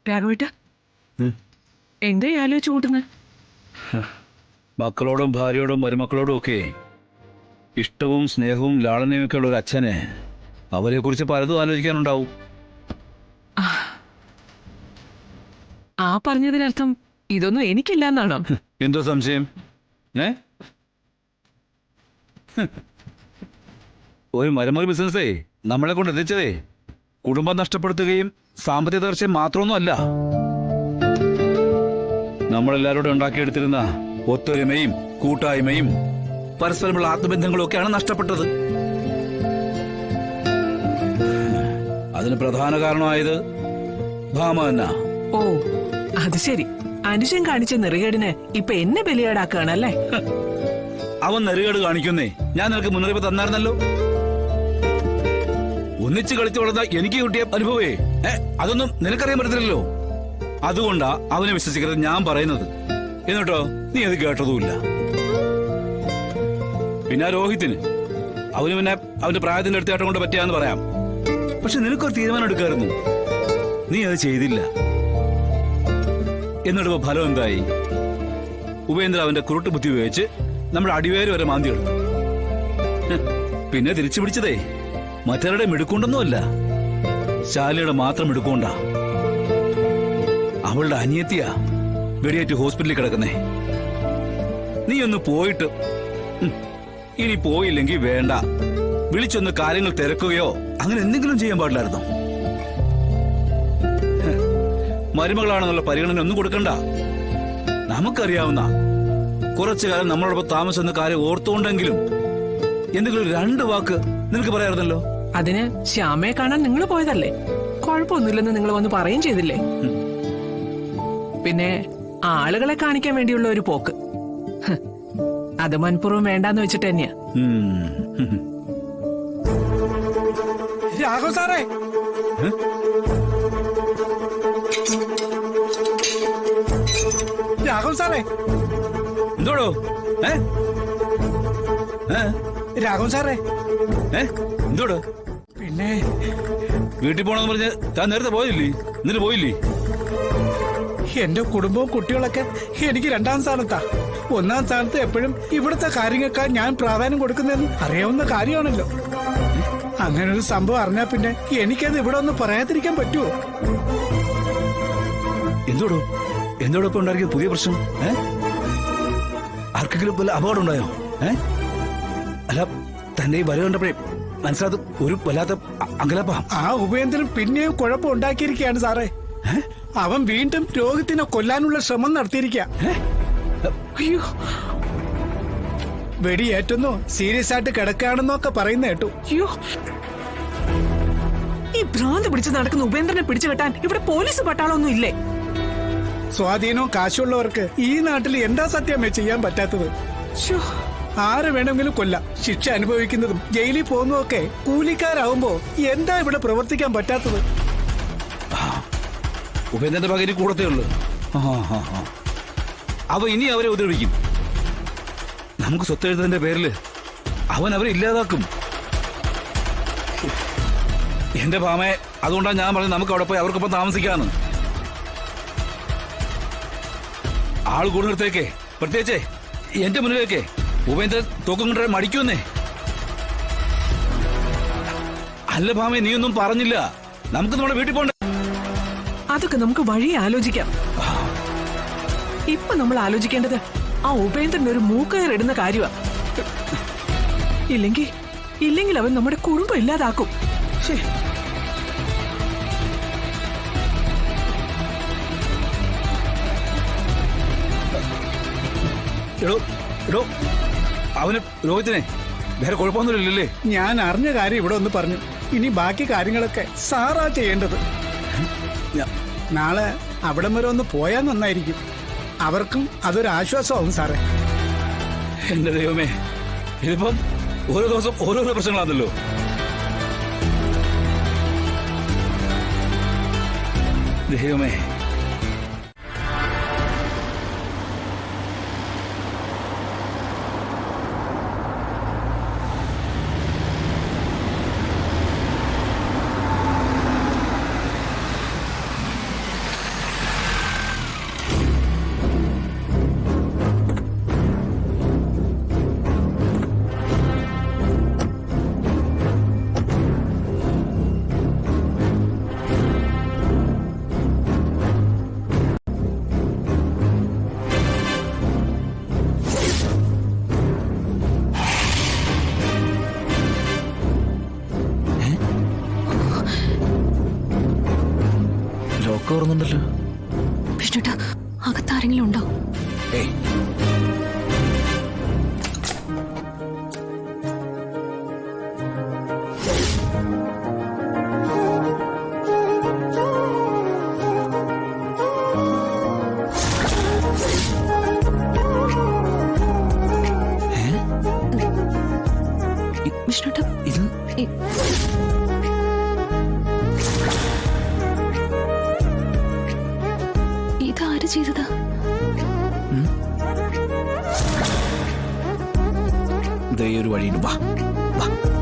രാഘവേട്ട എന്താ ആലോചിച്ചു കൂട്ടുന്നത്? മക്കളോടും ഭാര്യയോടും മരുമക്കളോടും ഒക്കെ ഇഷ്ടവും സ്നേഹവും ലാളനയും ഒക്കെ ഉള്ള ഒരു അച്ഛനെ അവരെ കുറിച്ച് പലതും ആലോചിക്കാനുണ്ടാവും. ആ പറഞ്ഞതിനർത്ഥം ഇതൊന്നും എനിക്കില്ല എന്നാണോ? എന്തോ സംശയം? ഒരു മരുമകൾ ബിസിനസ്സേ നമ്മളെ കൊണ്ട് എത്തിച്ചതേ കുടുംബം നഷ്ടപ്പെടുത്തുകയും സാമ്പത്തിക തകർച്ചയും മാത്രമൊന്നും അല്ല. നമ്മളെല്ലാവരോടും ഉണ്ടാക്കിയെടുത്തിരുന്ന ഒത്തൊരുമയും കൂട്ടായ്മയും പരസ്പരമുള്ള ആത്മബന്ധങ്ങളും ഒക്കെയാണ് നഷ്ടപ്പെട്ടത്. അതിന് പ്രധാന കാരണമായത് ഭാമ തന്നെ. ഓ അത് ശരി. അനുജൻ കാണിച്ച നെറുകേടിന് ഇപ്പൊ എന്നെ ബലിയേടാക്കുകയാണല്ലേ? അവൻ നെറുകേട് കാണിക്കുന്നേ ഞാൻ നിനക്ക് മുന്നറിയിപ്പ് തന്നായിരുന്നല്ലോ. ഒന്നിച്ച് കളിച്ചു വളർന്ന എനിക്ക് കിട്ടിയ അനുഭവേ അതൊന്നും നിനക്കറിയാൻ പറ്റത്തില്ലല്ലോ. അതുകൊണ്ടാ അവനെ വിശ്വസിക്കരുത് ഞാൻ പറയുന്നത്. എന്നിട്ടോ നീ അത് കേട്ടതുമില്ല. പിന്നെ രോഹിത്തിന് അവന് പിന്നെ അവന്റെ പ്രായത്തിന്റെ അടുത്തായിട്ട് കൊണ്ട് പറ്റിയാന്ന് പറയാം. പക്ഷെ നിനക്കൊരു തീരുമാനം എടുക്കായിരുന്നു, നീ അത് ചെയ്തില്ല. എന്നിട്ടിപ്പോ ഫലം എന്തായി? ഉപേന്ദ്ര അവന്റെ കുരുട്ട് ബുദ്ധി ഉപയോഗിച്ച് നമ്മുടെ അടിവേര് വരെ മാന്തി എടുത്തു. പിന്നെ തിരിച്ചു പിടിച്ചതേ മറ്റവരുടെ മിടുക്കൊണ്ടൊന്നുമല്ല, ശാലിയുടെ മാത്രം മിടുക്കൊണ്ടാ. അവളുടെ അനിയത്തിയാ വെടിയേറ്റ് ഹോസ്പിറ്റലിൽ കിടക്കുന്നേ. നീ ഒന്ന് പോയിട്ട് ഇനി പോയില്ലെങ്കിൽ വേണ്ട, വിളിച്ചൊന്ന് കാര്യങ്ങൾ തിരക്കുകയോ അങ്ങനെ എന്തെങ്കിലും ചെയ്യാൻ പാടില്ലായിരുന്നോ? മരുമകളാണെന്നുള്ള പരിഗണന ഒന്നും കൊടുക്കണ്ട. നമുക്കറിയാവുന്ന കുറച്ചു കാലം നമ്മളോടൊപ്പം താമസിക്കുന്ന കാര്യം ഓർത്തുകൊണ്ടെങ്കിലും എന്തെങ്കിലും 2 വാക്ക് നിനക്ക് പറയാറുന്നല്ലോ. അതിന് ശ്യാമയെ കാണാൻ നിങ്ങൾ പോയതല്ലേ? കുഴപ്പമൊന്നുമില്ലെന്ന് നിങ്ങൾ വന്ന് പറയുകയും ചെയ്തില്ലേ? പിന്നെ ആളുകളെ കാണിക്കാൻ വേണ്ടിയുള്ള ഒരു പോക്ക്, അത് മനഃപൂർവ്വം വേണ്ടാന്ന് വെച്ചിട്ട് തന്നെയാ. രാഘവ് സാറേ, രാഘവ് സാറേ, എന്തോടോ? രാഘവ് സാറേ, എന്തോടോ? പിന്നെ വീട്ടിൽ പോണെന്ന് പറഞ്ഞ് താൻ നേരത്തെ പോയില്ലേ? എന്നിട്ട് പോയില്ലേ? എന്റെ കുടുംബവും കുട്ടികളൊക്കെ എനിക്ക് 2ാം സ്ഥാനത്താ. 1ാം സ്ഥാനത്ത് എപ്പോഴും ഇവിടുത്തെ കാര്യങ്ങൾക്കാർ ഞാൻ പ്രാധാന്യം കൊടുക്കുന്നതെന്ന് അറിയാവുന്ന കാര്യമാണല്ലോ. അങ്ങനെ ഒരു സംഭവം അറിഞ്ഞാ പിന്നെ എനിക്കത് ഇവിടെ ഒന്ന് പറയാതിരിക്കാൻ പറ്റുമോ? എന്തോടോ എന്തോടൊപ്പം ഉണ്ടാക്കിയ പുതിയ പ്രശ്നം? ആർക്കെങ്കിലും വല്ല അപകടം ഉണ്ടായോ? അല്ല, തന്റെ ഈ വര കണ്ടപ്പോഴേ മനസ്സിലാത്ത ഒരു വല്ലാത്ത അങ്കലാപ്പാ. ആ ഉപേന്ദ്രൻ പിന്നെയും കുഴപ്പം ഉണ്ടാക്കിയിരിക്കുകയാണ് സാറേ. അവൻ വീണ്ടും രോഹിത്തിനെ കൊല്ലാനുള്ള ശ്രമം നടത്തിയിരിക്കുക. അയ്യോ, വെടിയേറ്റുന്നു, സീരിയസ് ആയിട്ട് കിടക്കുകയാണെന്നൊക്കെ പറയുന്ന കേട്ടു. അയ്യോ, ഈ ഭ്രാന്ത് പിടിച്ച് നടക്കുന്ന ഉപേന്ദ്രനെ പിടിച്ചു കെട്ടാൻ ഇവിടെ പോലീസ് പട്ടാളൊന്നും ഇല്ലേ? സ്വാധീനവും കാശുള്ളവർക്ക് ഈ നാട്ടിൽ എന്താ സത്യമേ ചെയ്യാൻ പറ്റാത്തത്? ആരെ വേണമെങ്കിലും കൊല്ലാം. ശിക്ഷ അനുഭവിക്കുന്നതും ജയിലിൽ പോകുന്നതും ഒക്കെ കൂലിക്കാരാവുമ്പോ എന്താ ഇവിടെ പ്രവർത്തിക്കാൻ പറ്റാത്തത്? ഉപേന്ദ്രന്റെ പകരി കൂടത്തേ ഉള്ളു. അവ ഇനി അവരെ ഉപദ്രവിക്കും. നമുക്ക് സ്വത്തെഴുത്തതിന്റെ പേരില് അവൻ അവരെ ഇല്ലാതാക്കും. എന്റെ ഭാമയെ അതുകൊണ്ടാണ് ഞാൻ പറഞ്ഞത് നമുക്ക് അവിടെ പോയി അവർക്കൊപ്പം താമസിക്കാന്ന്. ആൾ കൂടുന്നിടത്തേക്കേ, പ്രത്യേകിച്ചേ എന്റെ മുന്നിലേക്കേ ഉപേന്ദ്രൻ തോക്കം കൊണ്ടുവരാൻ മടിക്കുന്നേ. അല്ല ഭാമയെ, നീയൊന്നും പറഞ്ഞില്ല. നമുക്ക് നമ്മുടെ വീട്ടിൽ പോണ്ട. അതൊക്കെ നമുക്ക് വഴി ആലോചിക്കാം. ഇപ്പൊ നമ്മൾ ആലോചിക്കേണ്ടത് ആ ഉപേന്ദ്രൻ ഒരു മൂക്കയറിടുന്ന കാര്യമാ. ഇല്ലെങ്കിൽ അവൻ നമ്മുടെ കുടുംബം ഇല്ലാതാക്കും. എടോ, അവന് രോഹിത്തിനെ വേറെ കുഴപ്പമൊന്നുമില്ലല്ലേ? ഞാൻ അറിഞ്ഞ കാര്യം ഇവിടെ ഒന്ന് പറഞ്ഞു. ഇനി ബാക്കി കാര്യങ്ങളൊക്കെ സാറാ ചെയ്യേണ്ടത്. നാളെ അവിടം വരെ ഒന്ന് പോയാൽ നന്നായിരിക്കും. അവർക്കും അതൊരു ആശ്വാസമാവും സാറേ. എന്റെ ദൈവമേ, ഇതിപ്പം ഓരോ ദിവസം ഓരോരോ പ്രശ്നങ്ങളാണല്ലോ. ദൈവമേ, ഓർന്നുണ്ടല്ലോ. വിഷ്ണുട്ടാ, അകത്താരെങ്കിലും ഉണ്ടോ? ഏയ്, വിഷ്ണുട്ടാ, ഇത് ഇതാര് ചെയ്തതാ? ദേ ഒരു വഴിയുണ്ട്. വാ വാ.